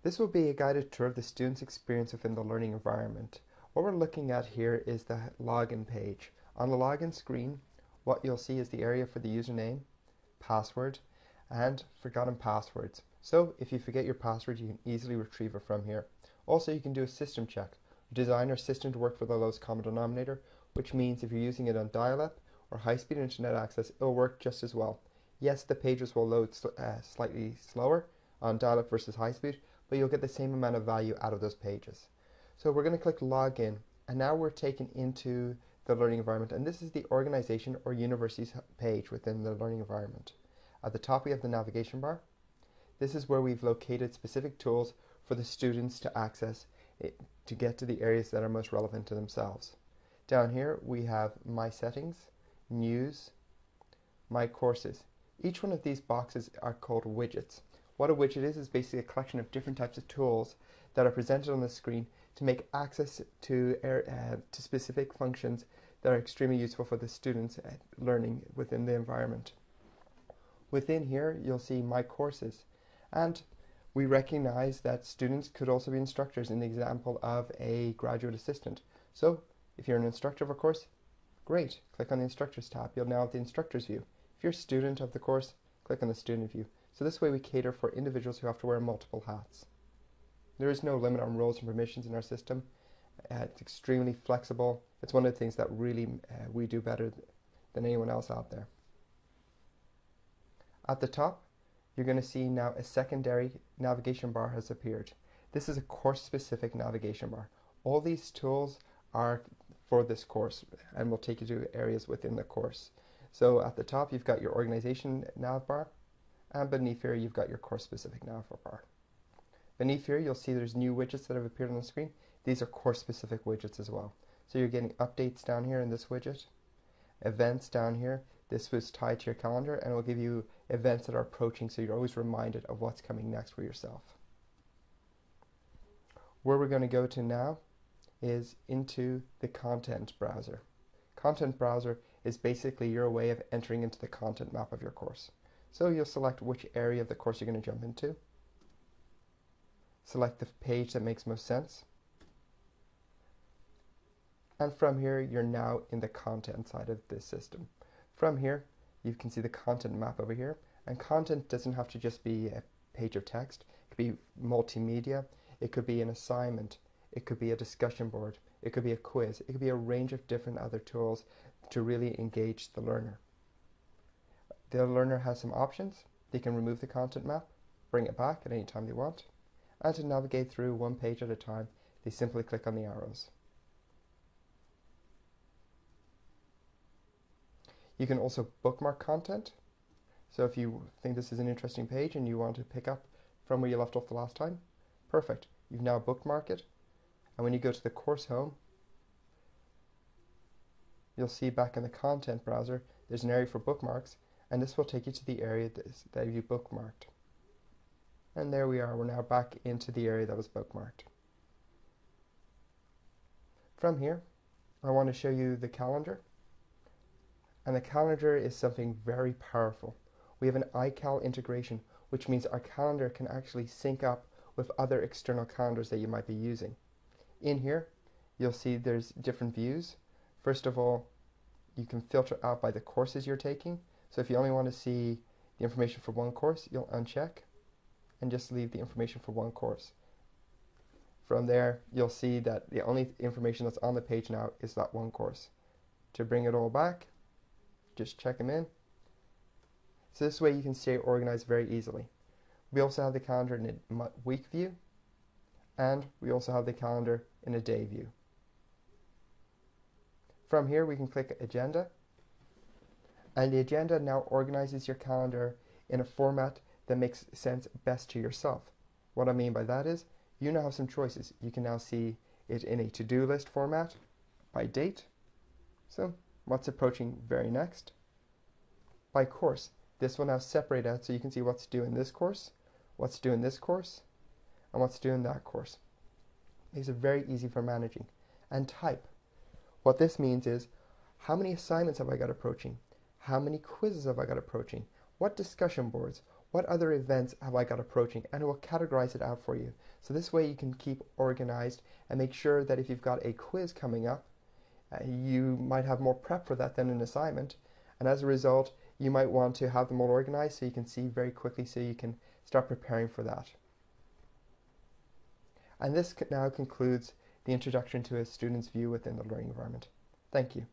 This will be a guided tour of the student's experience within the learning environment. What we're looking at here is the login page. On the login screen, what you'll see is the area for the username, password, and forgotten passwords. So if you forget your password, you can easily retrieve it from here. Also, you can do a system check. Design our system to work with the lowest common denominator, which means if you're using it on dial-up or high-speed internet access, it'll work just as well. Yes, the pages will load slightly slower on dial-up versus high-speed, but you'll get the same amount of value out of those pages. So we're going to click Login, and now we're taken into the learning environment, and this is the organization or university's page within the learning environment. At the top we have the navigation bar. This is where we've located specific tools for the students to access it, to get to the areas that are most relevant to themselves. Down here we have My Settings, News, My Courses. Each one of these boxes are called widgets. What a widget is basically a collection of different types of tools that are presented on the screen to make access to specific functions that are extremely useful for the students learning within the environment. Within here, you'll see My Courses, and we recognize that students could also be instructors in the example of a graduate assistant. So if you're an instructor of a course, great, click on the Instructors tab. You'll now have the Instructors view. If you're a student of the course, click on the Student view. So this way we cater for individuals who have to wear multiple hats. There is no limit on roles and permissions in our system. It's extremely flexible. It's one of the things that really we do better than anyone else out there. At the top, you're going to see now a secondary navigation bar has appeared. This is a course-specific navigation bar. All these tools are for this course and will take you to areas within the course. So at the top, you've got your organization nav bar, and beneath here, you've got your course-specific nav bar. Beneath here, you'll see there's new widgets that have appeared on the screen. These are course-specific widgets as well. So you're getting updates down here in this widget, events down here. This was tied to your calendar, and it will give you events that are approaching, so you're always reminded of what's coming next for yourself. Where we're going to go to now is into the content browser. Content browser is basically your way of entering into the content map of your course. So you'll select which area of the course you're going to jump into. Select the page that makes most sense. And from here, you're now in the content side of this system. From here, you can see the content map over here. And content doesn't have to just be a page of text. It could be multimedia. It could be an assignment. It could be a discussion board. It could be a quiz. It could be a range of different other tools to really engage the learner. The learner has some options. They can remove the content map, bring it back at any time they want. And to navigate through one page at a time, they simply click on the arrows. You can also bookmark content. So if you think this is an interesting page and you want to pick up from where you left off the last time, perfect. You've now bookmarked it. And when you go to the course home, you'll see back in the content browser, there's an area for bookmarks, and this will take you to the area that you bookmarked. And there we are, we're now back into the area that was bookmarked. From here, I want to show you the calendar. And the calendar is something very powerful. We have an iCal integration, which means our calendar can actually sync up with other external calendars that you might be using. In here, you'll see there's different views. First of all, you can filter out by the courses you're taking. So if you only want to see the information for one course, you'll uncheck and just leave the information for one course. From there, you'll see that the only information that's on the page now is that one course. To bring it all back, just check them in. So this way you can stay organized very easily. We also have the calendar in a week view, and we also have the calendar in a day view. From here we can click Agenda, and the agenda now organizes your calendar in a format that makes sense best to yourself. What I mean by that is, you now have some choices. You can now see it in a to-do list format by date. So what's approaching very next? By course. This will now separate out so you can see what's due in this course, what's due in this course, and what's due in that course. These are very easy for managing. And type. What this means is, how many assignments have I got approaching? How many quizzes have I got approaching? What discussion boards? what other events have I got approaching, and it will categorize it out for you. So this way you can keep organized and make sure that if you've got a quiz coming up, you might have more prep for that than an assignment, and as a result you might want to have them all organized so you can see very quickly, so you can start preparing for that. And this now concludes the introduction to a student's view within the learning environment. Thank you.